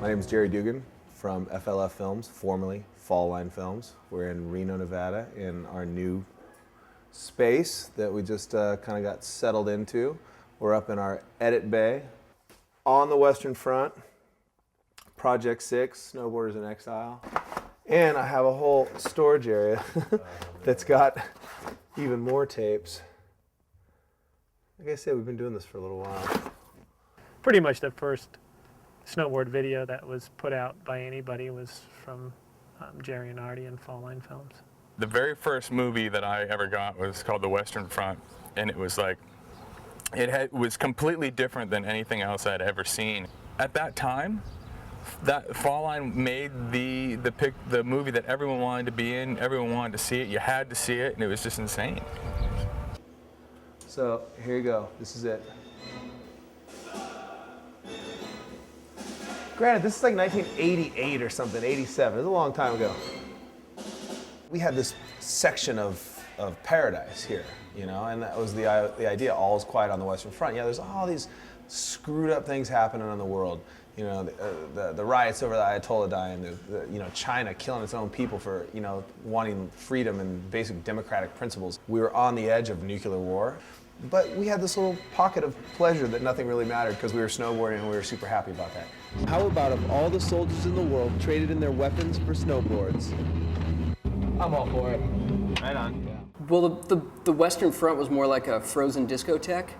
My name is Jerry Dugan from FLF Films, formerly Fall Line Films. We're in Reno, Nevada in our new space that we just kind of got settled into. We're up in our edit bay on the Western Front, Project 6, Snowboarders in Exile. And I have a whole storage area that's got even more tapes. Like I said, we've been doing this for a little while. Pretty much the first snowboard video that was put out by anybody was from Jerry and Artie and Fall Line Films. The very first movie that I ever got was called The Western Front, and it was like, it was completely different than anything else I'd ever seen. At that time, that Fall Line made the movie that everyone wanted to be in, everyone wanted to see it, you had to see it, and it was just insane. So here you go, this is it. Granted, this is like 1988 or something, 87, it was a long time ago. We had this section of paradise here, you know, and that was the idea, all is quiet on the Western Front. Yeah, there's all these screwed up things happening in the world. You know, the riots over the Ayatollah dying, you know, China killing its own people for, you know, wanting freedom and basic democratic principles. We were on the edge of nuclear war, but we had this little pocket of pleasure that nothing really mattered because we were snowboarding and we were super happy about that. How about if all the soldiers in the world traded in their weapons for snowboards? I'm all for it. Right on. Yeah. Well, the Western Front was more like a frozen discotheque.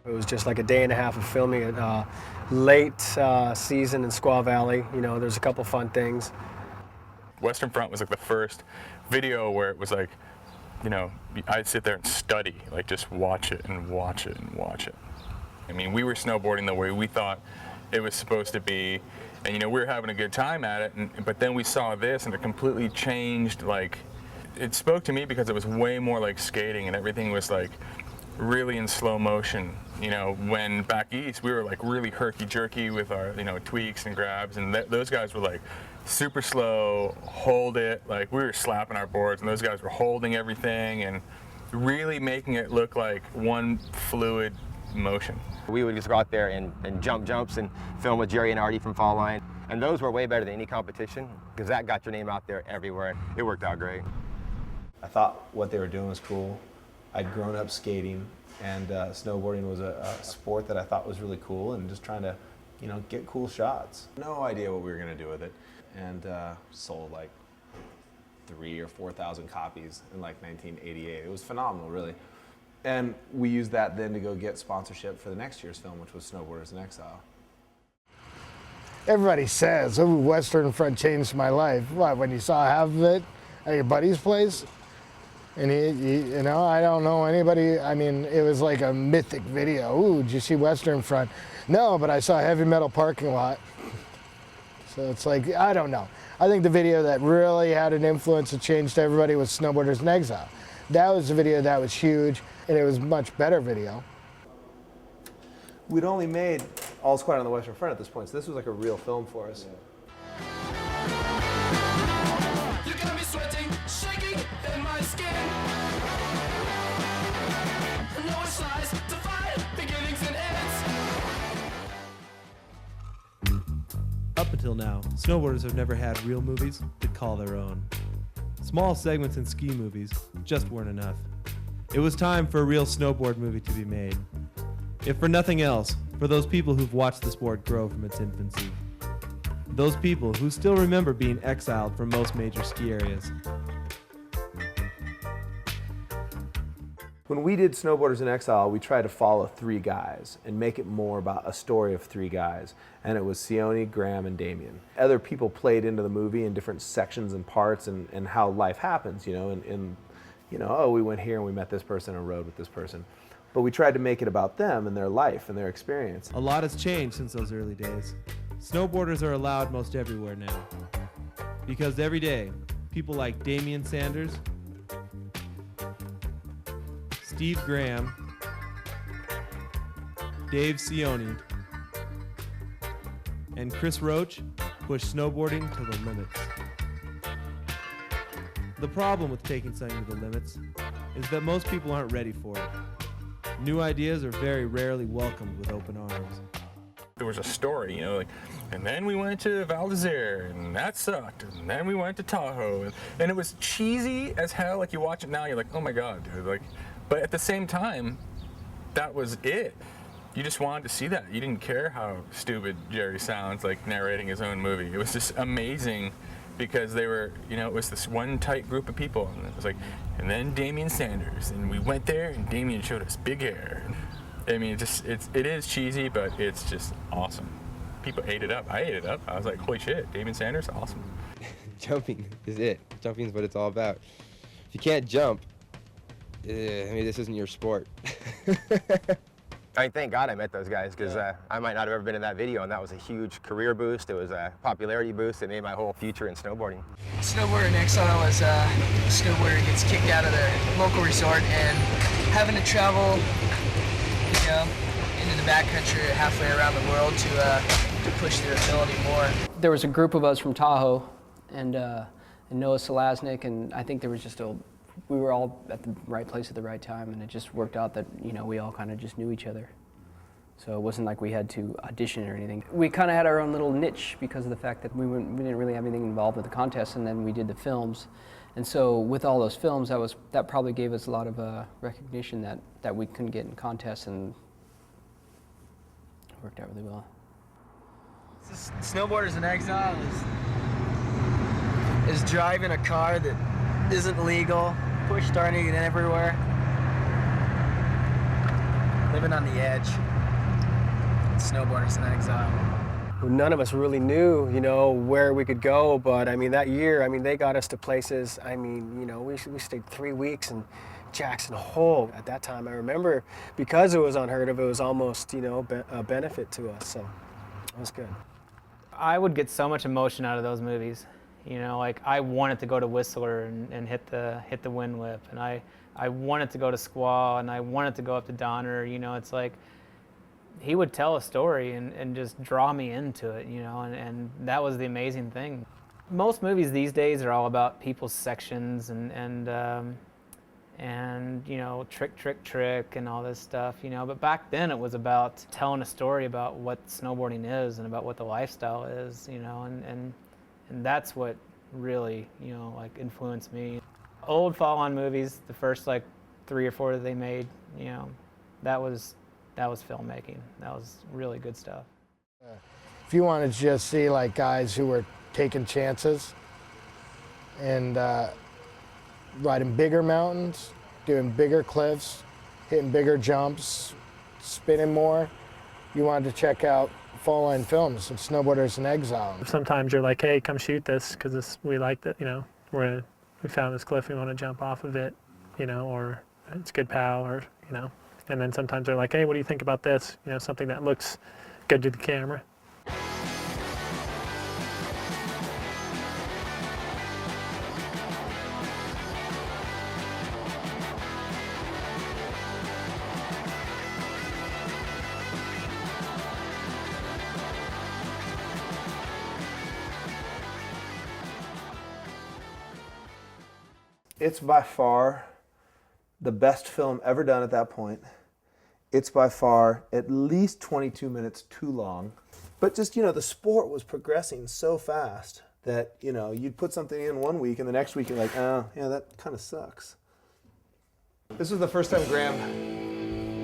It was just like a day and a half of filming it. Late season in Squaw Valley, you know, there's a couple fun things. Western Front was like the first video where it was like, you know, I'd sit there and study, like just watch it and watch it and watch it. I mean, we were snowboarding the way we thought it was supposed to be, and you know, we were having a good time at it, but then we saw this and it completely changed. Like, it spoke to me because it was way more like skating and everything was like really in slow motion. You know, when back east we were like really herky-jerky with our, you know, tweaks and grabs, and those guys were like super slow, hold it, like we were slapping our boards and those guys were holding everything and really making it look like one fluid motion. We would just go out there and jump jumps and film with Jerry and Artie from Fall Line, and those were way better than any competition because that got your name out there everywhere. It worked out great. I thought what they were doing was cool. I'd grown up skating, and snowboarding was a sport that I thought was really cool, and just trying to, you know, get cool shots. No idea what we were going to do with it, and sold like 3,000 or 4,000 copies in like 1988. It was phenomenal, really. And we used that then to go get sponsorship for the next year's film, which was Snowboarders in Exile. Everybody says, oh, Western Front changed my life. What, when you saw half of it at your buddy's place? And he, you know, I don't know anybody, I mean, it was like a mythic video. Ooh, did you see Western Front? No, but I saw Heavy Metal Parking Lot. So it's like, I don't know. I think the video that really had an influence that changed everybody was Snowboarders in Exile. That was a video that was huge, and it was a much better video. We'd only made All Is Quiet on the Western Front at this point, so this was like a real film for us. Yeah. You got me sweating, shaking in my skin. No slice to find beginnings and ends. Up until now, snowboarders have never had real movies to call their own. Small segments in ski movies just weren't enough. It was time for a real snowboard movie to be made. If for nothing else, for those people who've watched the sport grow from its infancy. Those people who still remember being exiled from most major ski areas. When we did Snowboarders in Exile, we tried to follow 3 guys and make it more about a story of 3 guys. And it was Sione, Graham, and Damian. Other people played into the movie in different sections and parts and how life happens, you know, and you know, oh, we went here and we met this person and rode with this person. But we tried to make it about them and their life and their experience. A lot has changed since those early days. Snowboarders are allowed most everywhere now. Because every day, people like Damian Sanders, Steve Graham, Dave Sione, and Chris Roach pushed snowboarding to the limits. The problem with taking something to the limits is that most people aren't ready for it. New ideas are very rarely welcomed with open arms. There was a story, you know, like, and then we went to Val d'Isere, and that sucked, and then we went to Tahoe, and it was cheesy as hell. Like, you watch it now, you're like, oh my god, dude. Like, but at the same time, that was it. You just wanted to see that. You didn't care how stupid Jerry sounds, like narrating his own movie. It was just amazing because they were, you know, it was this one tight group of people, and it was like, and then Damian Sanders, and we went there, and Damian showed us big hair. I mean, it is cheesy, but it's just awesome. People ate it up. I ate it up. I was like, holy shit, Damian Sanders, awesome. Jumping is it. Jumping is what it's all about. If you can't jump, I mean, this isn't your sport. I mean, thank God I met those guys, because I might not have ever been in that video, and that was a huge career boost. It was a popularity boost that made my whole future in snowboarding. Snowboarder in exile is a snowboarder gets kicked out of their local resort and having to travel, you know, into the backcountry halfway around the world to push their ability more. There was a group of us from Tahoe, and Noah Selaznick, and I think there was just we were all at the right place at the right time, and it just worked out that, you know, we all kind of just knew each other. So it wasn't like we had to audition or anything. We kind of had our own little niche because of the fact that we didn't really have anything involved with the contest, and then we did the films. And so with all those films, that probably gave us a lot of recognition that we couldn't get in contests, and it worked out really well. Snowboarders in exile is driving a car that isn't legal, push starting it everywhere, living on the edge. Snowboarders in exile. None of us really knew, you know, where we could go, but I mean, that year, I mean, they got us to places. I mean, you know, we stayed 3 weeks in Jackson Hole. At that time, I remember, because it was unheard of, it was almost, you know, a benefit to us, so it was good. I would get so much emotion out of those movies. You know, like, I wanted to go to Whistler and hit the wind whip, and I wanted to go to Squaw, and I wanted to go up to Donner. You know, it's like, he would tell a story and just draw me into it, you know, and that was the amazing thing. Most movies these days are all about people's sections and you know, trick and all this stuff, you know, but back then it was about telling a story about what snowboarding is and about what the lifestyle is, you know, and that's what really, you know, like, influenced me. Old Fall-On movies, the first like 3 or 4 that they made, you know, that was filmmaking. That was really good stuff. If you wanted to just see like guys who were taking chances and riding bigger mountains, doing bigger cliffs, hitting bigger jumps, spinning more, you wanted to check out Fall Line Films of Snowboarders in Exile. Sometimes you're like, hey, come shoot this because we like that, you know, we found this cliff, we want to jump off of it, you know, or it's good POW, or, you know. And then sometimes they're like, hey, what do you think about this? You know, something that looks good to the camera. It's by far the best film ever done at that point. It's by far at least 22 minutes too long. But just, you know, the sport was progressing so fast that, you know, you'd put something in one week and the next week you're like, oh, yeah, that kind of sucks. This was the first time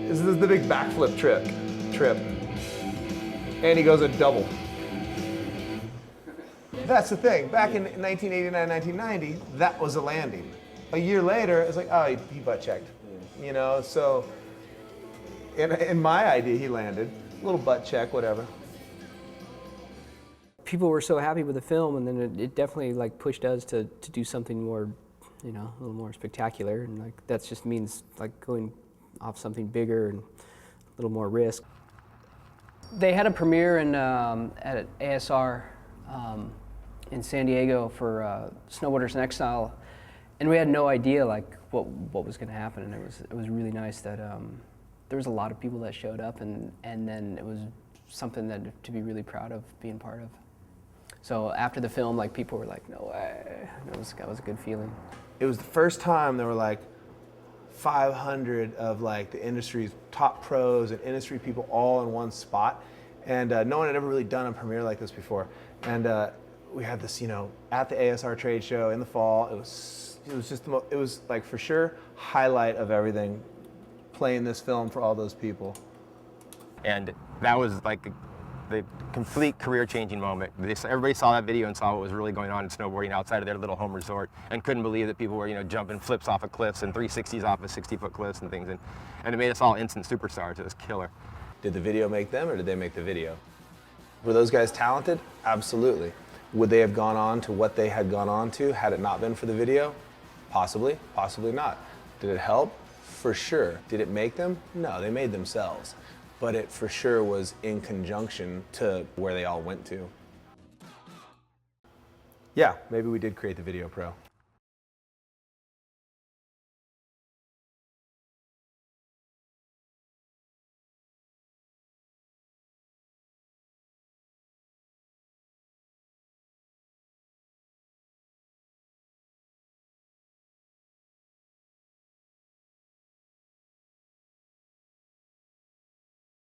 this is the big backflip trip. And he goes a double. That's the thing. Back in 1989, 1990, that was a landing. A year later, it's like, oh, he butt checked. You know, so in my idea, he landed. A little butt check, whatever. People were so happy with the film, and then it definitely like pushed us to do something more, you know, a little more spectacular, and like that just means like going off something bigger and a little more risk. They had a premiere at ASR in San Diego for Snowboarders in Exile, and we had no idea like what was going to happen, and it was really nice that there was a lot of people that showed up, and then it was something that to be really proud of being part of. So after the film, like people were like, no way. That was a good feeling. It was the first time there were like 500 of like the industry's top pros and industry people all in one spot. And no one had ever really done a premiere like this before. And we had this, you know, at the ASR trade show in the fall. It was just it was like for sure highlight of everything, playing this film for all those people. And that was like the complete career-changing moment. Everybody saw that video and saw what was really going on in snowboarding outside of their little home resort, and couldn't believe that people were, you know, jumping flips off of cliffs and 360s off of 60-foot cliffs and things. And it made us all instant superstars. It was killer. Did the video make them, or did they make the video? Were those guys talented? Absolutely. Would they have gone on to what they had gone on to had it not been for the video? Possibly, possibly not. Did it help? For sure. Did it make them? No, they made themselves. But it for sure was in conjunction to where they all went to. Yeah, maybe we did create the Video Pro.